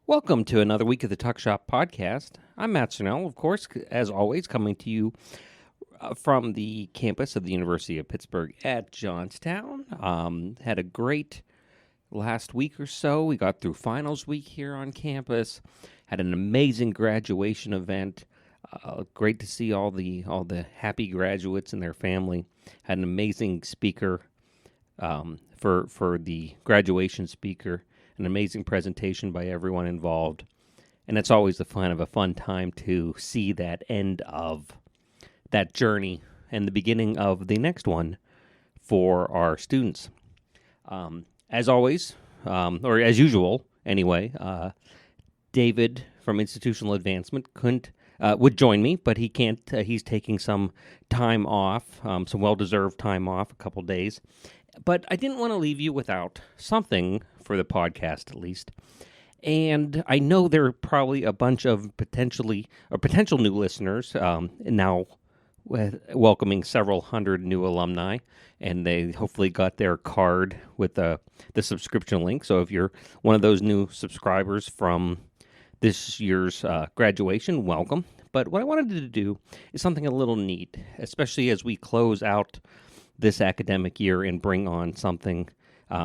Welcome to another week of the Tuck Shop podcast. I'm Matt Cernell, of course, as always, coming to you from the campus of the University of Pittsburgh at Johnstown. Had a great last week or so. We got through finals week here on campus. Had an amazing graduation event. Great to see all the happy graduates and their family. Had an amazing speaker for the graduation speaker. An amazing presentation by everyone involved. And it's always a fun time to see that end of that journey and the beginning of the next one for our students. As always, or as usual anyway, David from Institutional Advancement would join me, but he can't. He's taking some time off, some well-deserved time off, a couple days. But I didn't want to leave you without something for the podcast, at least. And I know there are probably a bunch of potential new listeners now, welcoming several hundred new alumni, and they hopefully got their card with the subscription link. So if you're one of those new subscribers from this year's graduation, welcome. But what I wanted to do is something a little neat, especially as we close out this academic year and bring on something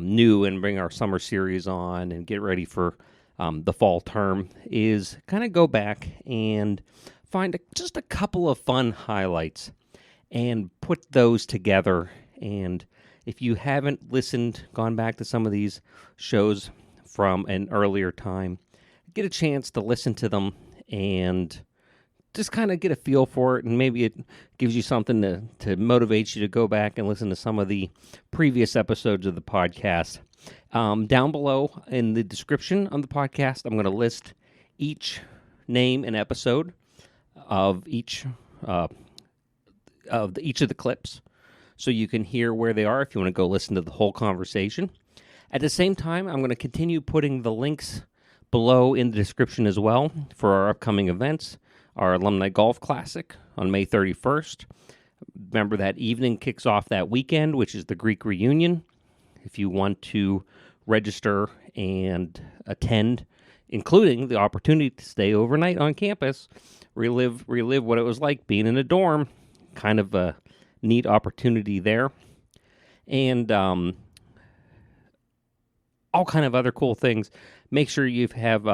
new and bring our summer series on and get ready for the fall term, is kind of go back and find just a couple of fun highlights and put those together. And if you haven't gone back to some of these shows from an earlier time, get a chance to listen to them and just kind of get a feel for it, and maybe it gives you something to motivate you to go back and listen to some of the previous episodes of the podcast. Down below in the description of the podcast, I'm going to list each name and episode of each of the clips, so you can hear where they are if you want to go listen to the whole conversation. At the same time, I'm going to continue putting the links below in the description as well for our upcoming events. Our Alumni Golf Classic on May 31st. Remember, that evening kicks off that weekend, which is the Greek reunion. If you want to register and attend, including the opportunity to stay overnight on campus, relive what it was like being in a dorm, kind of a neat opportunity there. And all kind of other cool things. Make sure you have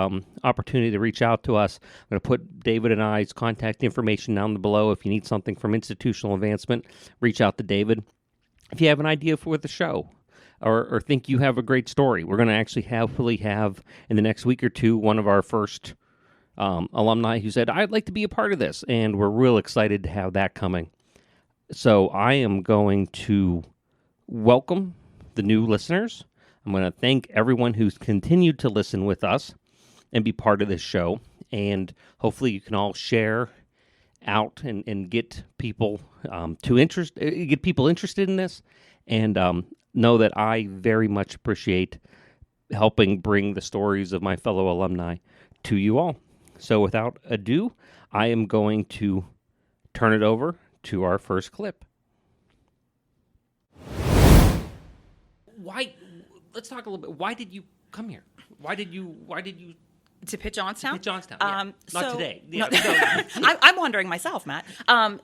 opportunity to reach out to us. I'm going to put David and I's contact information down below. If you need something from Institutional Advancement, reach out to David. If you have an idea for the show or think you have a great story, we're going to actually hopefully have in the next week or two one of our first alumni who said, I'd like to be a part of this, and we're real excited to have that coming. So I am going to welcome the new listeners. I'm going to thank everyone who's continued to listen with us and be part of this show. And hopefully you can all share out and get people get people interested in this. And know that I very much appreciate helping bring the stories of my fellow alumni to you all. So without ado, I am going to turn it over to our first clip. Let's talk a little bit. Why did you come here? Why did you to Pitt Johnstown? Pitt Johnstown. Yeah. Not today. Yeah, no. I'm wondering myself, Matt.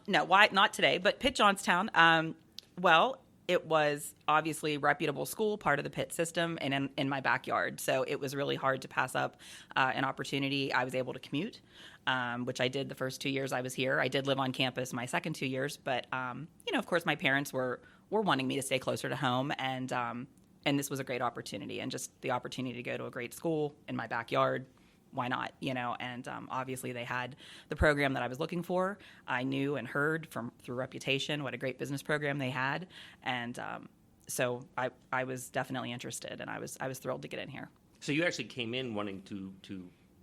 No, why not today? But Pitt Johnstown. Well, it was obviously a reputable school, part of the Pitt system, and in my backyard. So it was really hard to pass up an opportunity. I was able to commute, which I did the first 2 years I was here. I did live on campus my second 2 years, but of course, my parents were wanting me to stay closer to home, and this was a great opportunity, and just the opportunity to go to a great school in my backyard. Why not? And obviously they had the program that I was looking for. I knew and heard through reputation what a great business program they had, and so I was definitely interested, and I was thrilled to get in here. So you actually came in wanting to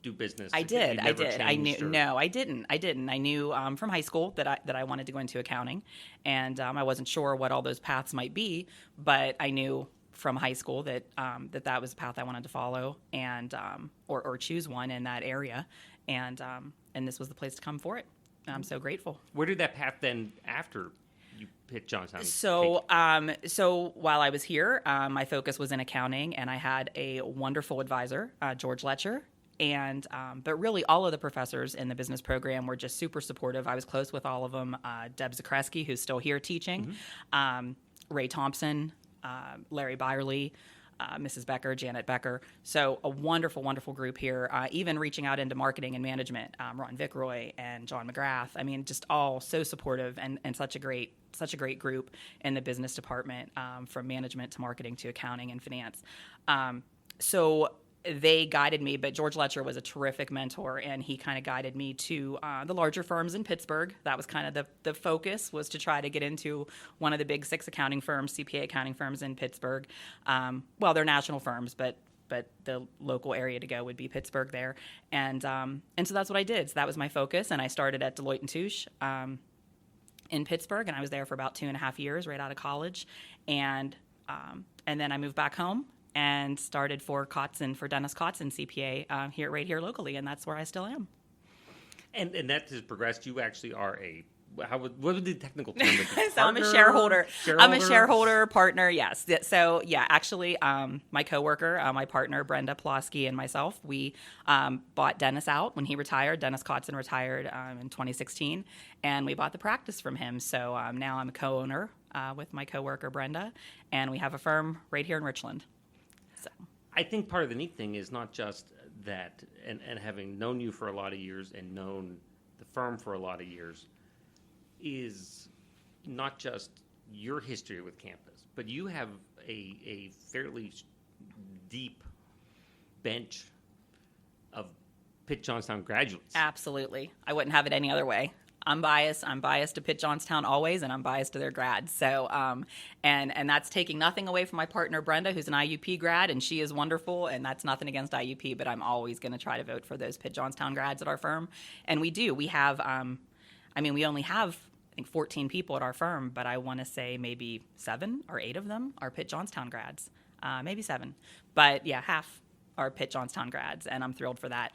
do business. I did. I knew. Or... No, I didn't. I knew from high school that I wanted to go into accounting, and I wasn't sure what all those paths might be, but I knew from high school that that was the path I wanted to follow, and or choose one in that area, and this was the place to come for it. I'm so grateful. Where did that path then after you hit Johnstown? So while I was here, my focus was in accounting, and I had a wonderful advisor, George Letcher, And but really, all of the professors in the business program were just super supportive. I was close with all of them. Deb Zakreski, who's still here teaching, Ray Thompson, Larry Byerly, Mrs. Becker, Janet Becker. So a wonderful, wonderful group here. Even reaching out into marketing and management, Ron Vickroy and John McGrath. I mean, just all so supportive and such a great group in the business department, from management to marketing to accounting and finance. So they guided me, but George Letcher was a terrific mentor, and he kind of guided me to the larger firms in Pittsburgh. That was kind of the focus, was to try to get into one of the big 6 accounting firms, CPA accounting firms in Pittsburgh. Well, they're national firms, but the local area to go would be Pittsburgh there. And so that's what I did. So that was my focus, and I started at Deloitte & Touche in Pittsburgh, and I was there for about 2.5 years right out of college. And then I moved back home and started for Dennis Kotzen CPA right here locally, and that's where I still am. And that has progressed. You actually are what would the technical term be? So I'm a shareholder. I'm a shareholder, partner, yes. So, yeah, actually, my coworker, my partner, Brenda Plosky, and myself, we bought Dennis out when he retired. Dennis Kotzen retired in 2016, and we bought the practice from him. So now I'm a co-owner with my coworker, Brenda, and we have a firm right here in Richland. So I think part of the neat thing is not just that, and having known you for a lot of years and known the firm for a lot of years, is not just your history with campus, but you have a fairly deep bench of Pitt Johnstown graduates. Absolutely. I wouldn't have it any other way. I'm biased to Pitt Johnstown always, and I'm biased to their grads. So, and that's taking nothing away from my partner Brenda, who's an IUP grad, and she is wonderful. And that's nothing against IUP, but I'm always going to try to vote for those Pitt Johnstown grads at our firm. And we do. We have, we only have, I think, 14 people at our firm, but I want to say maybe 7 or 8 of them are Pitt Johnstown grads, maybe 7. But yeah, half are Pitt Johnstown grads, and I'm thrilled for that.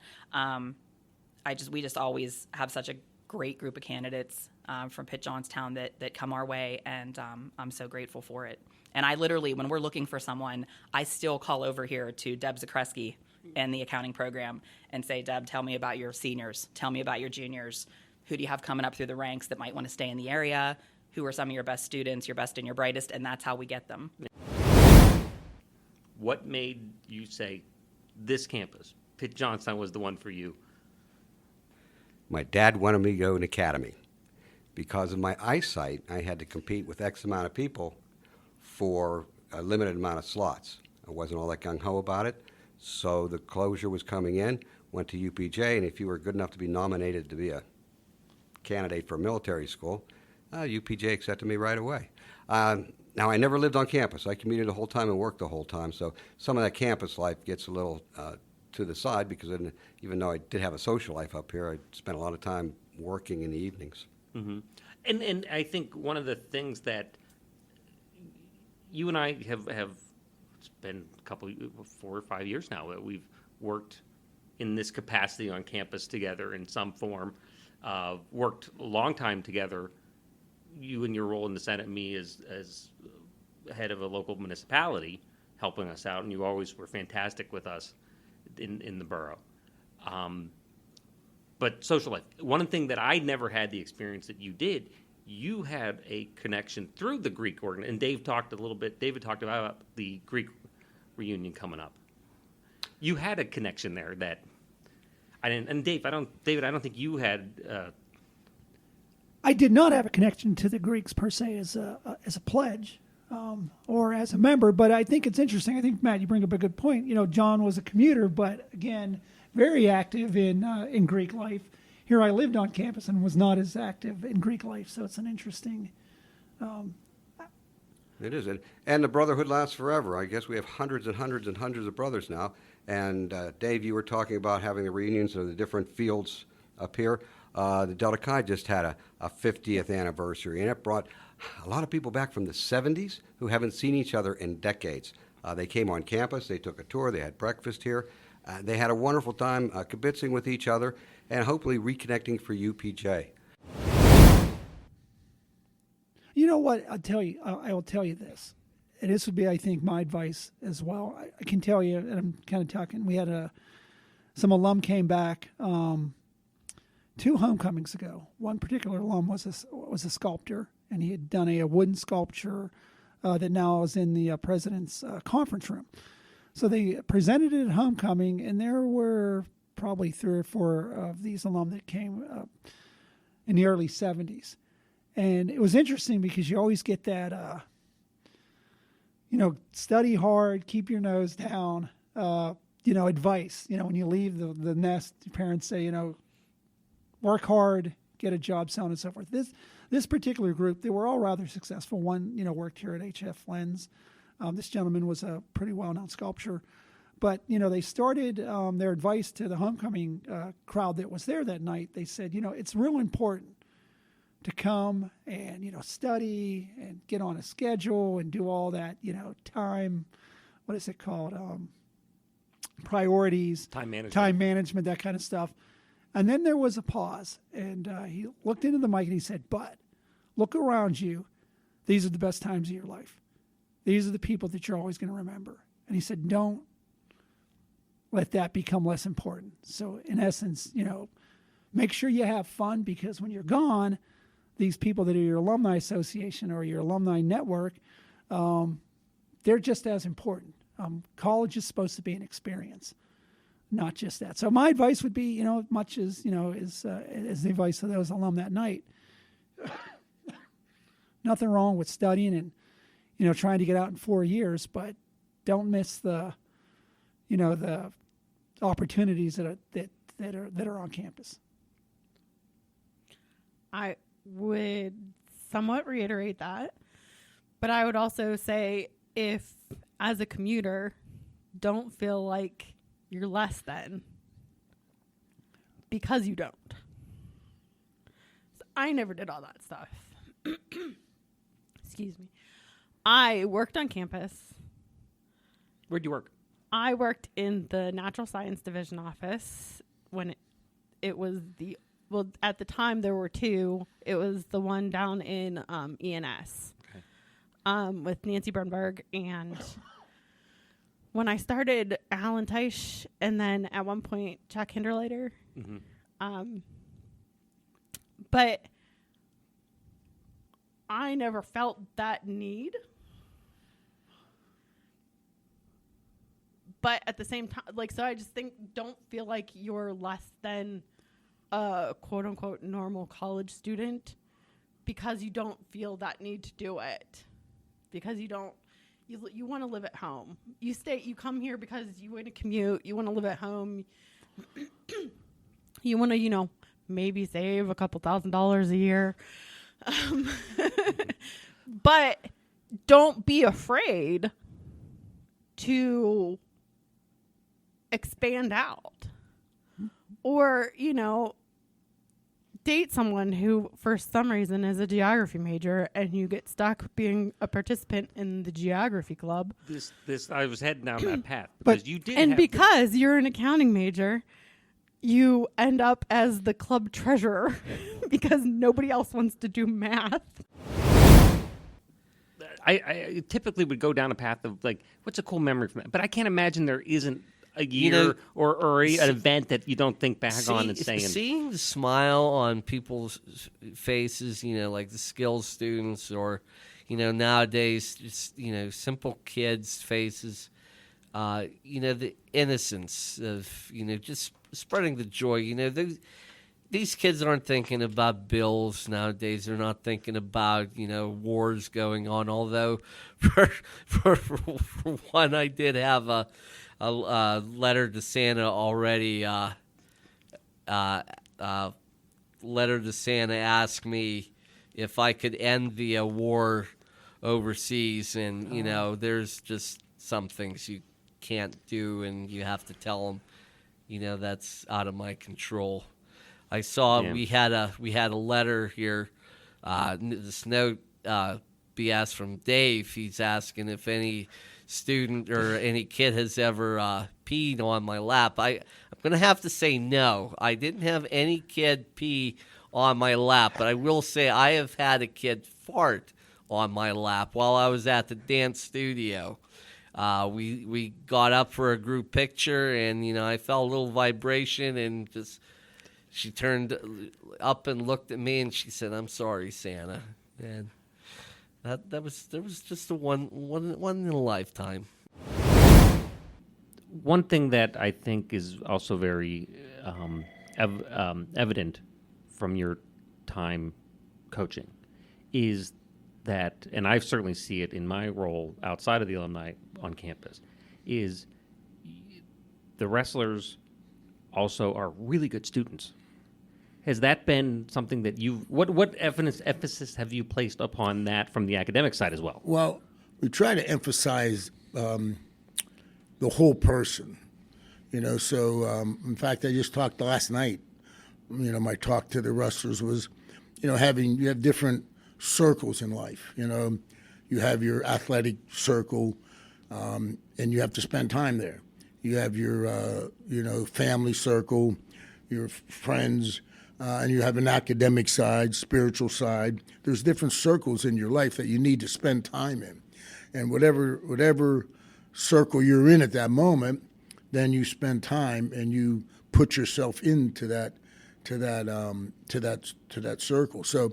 We just always have such a great group of candidates from Pitt Johnstown that come our way, and I'm so grateful for it. And I literally, when we're looking for someone, I still call over here to Deb Zakreski and the accounting program and say, Deb, tell me about your seniors. Tell me about your juniors. Who do you have coming up through the ranks that might want to stay in the area? Who are some of your best students, your best and your brightest? And that's how we get them. What made you say, this campus, Pitt Johnstown, was the one for you? My dad wanted me to go to an academy. Because of my eyesight, I had to compete with X amount of people for a limited amount of slots. I wasn't all that gung-ho about it, so the closure was coming in, went to UPJ, and if you were good enough to be nominated to be a candidate for military school, UPJ accepted me right away. Now, I never lived on campus. I commuted the whole time and worked the whole time, so some of that campus life gets a little to the side, because even though I did have a social life up here, I spent a lot of time working in the evenings. Mm-hmm. And I think one of the things that you and I have it's been 4 or 5 years now that we've worked in this capacity on campus together in some form, worked a long time together, you in your role in the Senate, me as head of a local municipality, helping us out, and you always were fantastic with us in the borough. But social life, one thing that I never had the experience that you did, you had a connection through the Greek organ, and David talked about the Greek reunion coming up. You had a connection there that I didn't, and David, I don't think you had. I did not have a connection to the Greeks per se as a pledge or as a member, but I think it's interesting. I think, Matt, you bring up a good point. You know, John was a commuter, but again, very active in Greek life. Here I lived on campus and was not as active in Greek life, so it's an interesting... It is. And the brotherhood lasts forever. I guess we have hundreds and hundreds and hundreds of brothers now. And Dave, you were talking about having the reunions of the different fields up here. The Delta Chi just had a 50th anniversary, and it brought a lot of people back from the 70s who haven't seen each other in decades. They came on campus, they took a tour, they had breakfast here. They had a wonderful time kibitzing with each other and hopefully reconnecting for UPJ. You know what? I will tell you this. And this would be, I think, my advice as well. I can tell you, and I'm kind of talking, we had some alum came back 2 homecomings ago. One particular alum was a sculptor, and he had done a wooden sculpture that now is in the president's conference room. So they presented it at homecoming, and there were probably 3 or 4 of these alum that came in the early 70s. And it was interesting because you always get that, study hard, keep your nose down, advice. When you leave the nest, your parents say, work hard, get a job, so on and so forth. This particular group, they were all rather successful. One, worked here at HF Lens. This gentleman was a pretty well-known sculptor. But, they started their advice to the homecoming crowd that was there that night. They said, it's real important to come and, study and get on a schedule and do all that, time, what is it called? Priorities. Time management, that kind of stuff. And then there was a pause, and he looked into the mic and he said, but look around you. These are the best times of your life. These are the people that you're always going to remember. And he said, don't let that become less important. So in essence, make sure you have fun, because when you're gone, these people that are your alumni association or your alumni network, they're just as important. College is supposed to be an experience, not just that. So my advice would be, much as, is the advice of those alum that night, nothing wrong with studying and, trying to get out in 4 years, but don't miss the opportunities that are on campus. I would somewhat reiterate that, but I would also say, if as a commuter, don't feel like you're less than because you don't. So I never did all that stuff. Excuse me. I worked on campus. Where'd you work? I worked in the Natural Science Division office when it was at the time there were 2. It was the one down in ENS with Nancy Bernberg. And when I started, Alan Teich, and then at one point Chuck Hinderlater. Mm-hmm. But I never felt that need. But at the same time, so I just think, don't feel like you're less than a quote unquote normal college student because you don't feel that need to do it. Because you want to live at home. You come here because you want to commute. You want to live at home. You want to, maybe save a couple $1,000s a year. But don't be afraid to expand out, or date someone who for some reason is a geography major, and you get stuck being a participant in the geography club. This I was heading down that path because you did, and because you're an accounting major, you end up as the club treasurer because nobody else wants to do math. I typically would go down a path of what's a cool memory from that, but I can't imagine there isn't a year or an event that you don't think back on and saying. Seeing the smile on people's faces, like the skills students, or, nowadays, just, simple kids' faces, the innocence of, just spreading the joy. These kids aren't thinking about bills nowadays. They're not thinking about, wars going on. Although, for one, I did have a letter to Santa already. Letter to Santa asked me if I could end the war overseas, and there's just some things you can't do, and you have to tell them, that's out of my control. I saw we had a letter here. This note BS from Dave. He's asking if any student or any kid has ever peed on my lap. I'm going to have to say no. I didn't have any kid pee on my lap, but I will say I have had a kid fart on my lap while I was at the dance studio. We got up for a group picture, and I felt a little vibration, and just she turned up and looked at me, and she said, "I'm sorry, Santa." And that was just a one in a lifetime. One thing that I think is also very evident from your time coaching is that, and I certainly see it in my role outside of the alumni on campus, is the wrestlers also are really good students. Has that been something that what emphasis have you placed upon that from the academic side as well? Well, we try to emphasize the whole person, So, in fact, I just talked last night. My talk to the wrestlers was, you have different circles in life. You have your athletic circle, and you have to spend time there. You have your, family circle, your friends, and you have an academic side, spiritual side. There's different circles in your life that you need to spend time in, and whatever circle you're in at that moment, then you spend time and you put yourself into that circle. So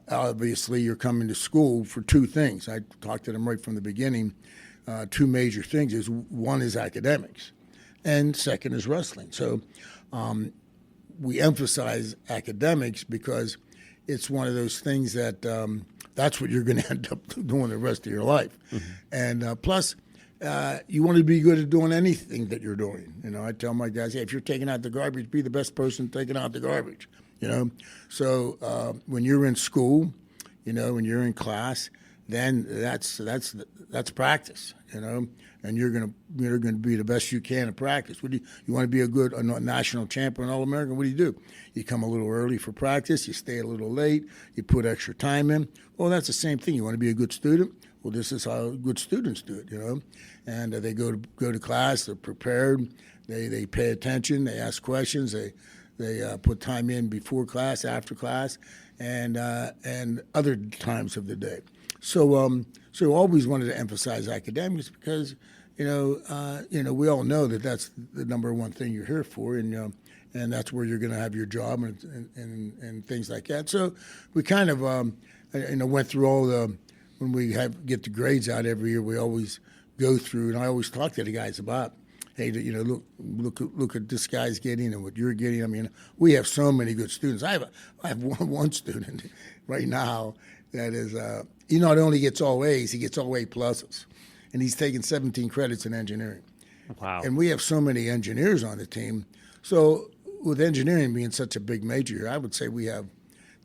obviously you're coming to school for two things. I talked to them right from the beginning. Two major things is one is academics, and second is wrestling. So we emphasize academics because it's one of those things that that's what you're going to end up doing the rest of your life. Mm-hmm. And plus, you want to be good at doing anything that you're doing. I tell my guys, hey, if you're taking out the garbage, be the best person taking out the garbage. So when you're in school, when you're in class, then that's practice. And you're gonna be the best you can in practice. You want to be a national champion, All-American? What do? You come a little early for practice. You stay a little late. You put extra time in. Well, that's the same thing. You want to be a good student? Well, this is how good students do it, And they go to class. They're prepared. They pay attention. They ask questions. They put time in before class, after class, and other times of the day. So always wanted to emphasize academics because we all know that that's the number one thing you're here for, and that's where you're going to have your job and things like that. So we kind of went through all the. When we get the grades out every year, we always go through, and I always talk to the guys about, hey, look at this guy's getting and what you're getting. I mean, we have so many good students. I have one student right now that is he not only gets all A's, he gets all A pluses, and he's taking 17 credits in engineering. Wow! And we have so many engineers on the team. So with engineering being such a big major here, I would say we have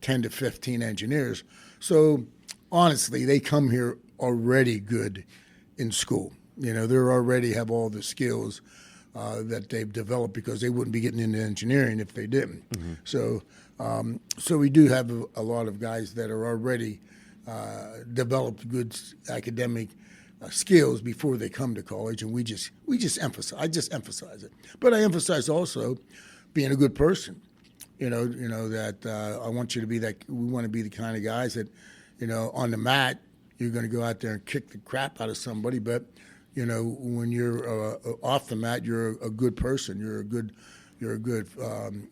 10 to 15 engineers. So honestly, they come here already good in school. They already have all the skills that they've developed because they wouldn't be getting into engineering if they didn't. Mm-hmm. So we do have a lot of guys that are already developed good academic skills before they come to college, and we just emphasize. I just emphasize it, but I emphasize also being a good person. That I want you to be that. We want to be the kind of guys that. On the mat, you're going to go out there and kick the crap out of somebody. But, when you're off the mat, you're a good person. You're a good,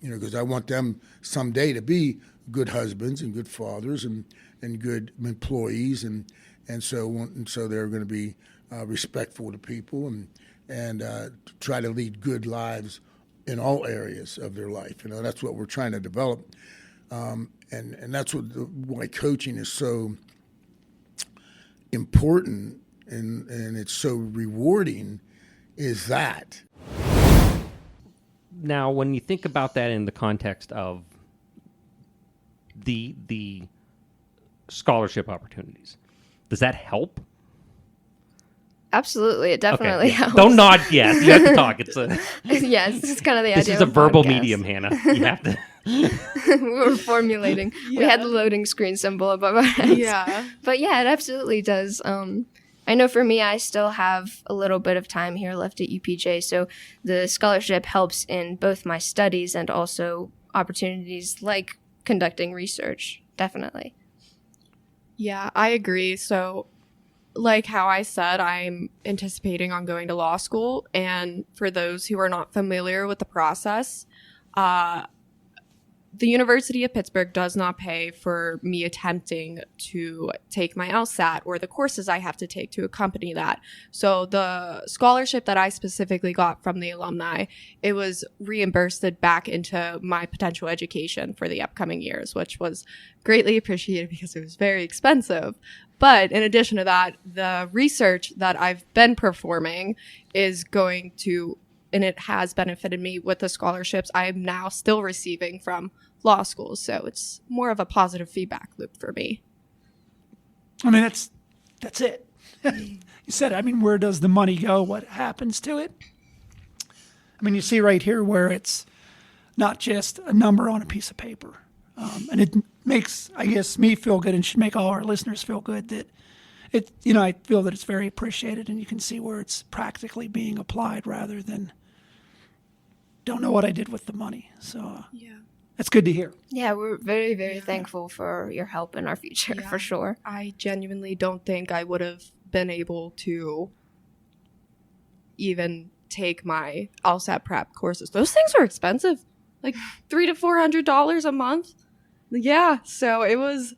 because I want them someday to be good husbands and good fathers and good employees. And so they're going to be respectful to people and try to lead good lives in all areas of their life. That's what we're trying to develop. And that's why coaching is so important and it's so rewarding is that. Now, when you think about that in the context of the scholarship opportunities, does that help? Absolutely, it definitely helps. Don't nod yet. You have to talk. It's yes, it's kind of the idea. This is a verbal medium, Hannah. You have to. We were formulating. Yeah. We had the loading screen symbol above our heads. Yeah. But yeah, it absolutely does. I know for me, I still have a little bit of time here left at UPJ, so the scholarship helps in both my studies and also opportunities like conducting research, definitely. Yeah, I agree. So like how I said, I'm anticipating on going to law school. And for those who are not familiar with the process, the University of Pittsburgh does not pay for me attempting to take my LSAT or the courses I have to take to accompany that. So the scholarship that I specifically got from the alumni, it was reimbursed back into my potential education for the upcoming years, which was greatly appreciated because it was very expensive. But in addition to that, the research that I've been performing is going to, and it has benefited me with the scholarships I am now still receiving from law school. So it's more of a positive feedback loop for me. I mean, that's it. You said, I mean, where does the money go? What happens to it? I mean, you see right here where it's not just a number on a piece of paper. And it makes, I guess, me feel good and should make all our listeners feel good that it, you know, I feel that it's very appreciated and you can see where it's practically being applied rather than don't know what I did with the money. So Yeah. that's good to hear. Yeah, we're very, very thankful for your help in our future, Yeah. for sure. I genuinely don't think I would have been able to even take my LSAT prep courses. Those things are expensive, like $300 to $400 a month. Yeah, so it was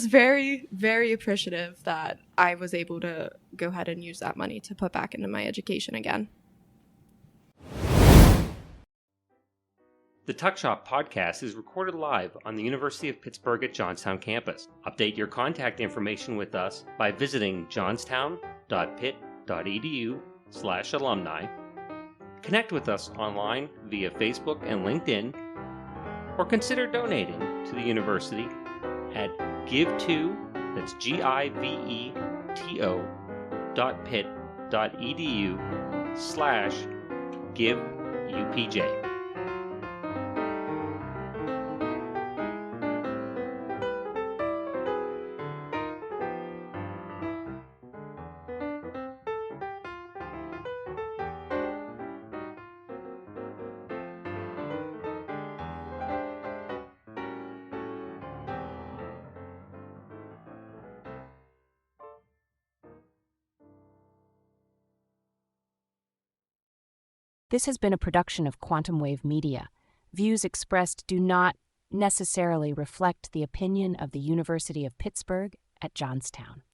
very, very appreciative that I was able to go ahead and use that money to put back into my education again. The Tuck Shop podcast is recorded live on the University of Pittsburgh at Johnstown campus. Update your contact information with us by visiting johnstown.pitt.edu/alumni. Connect with us online via Facebook and LinkedIn, or consider donating to the university at give2, that's giveto.pitt.edu/giveupj. This has been a production of Quantum Wave Media. Views expressed do not necessarily reflect the opinion of the University of Pittsburgh at Johnstown.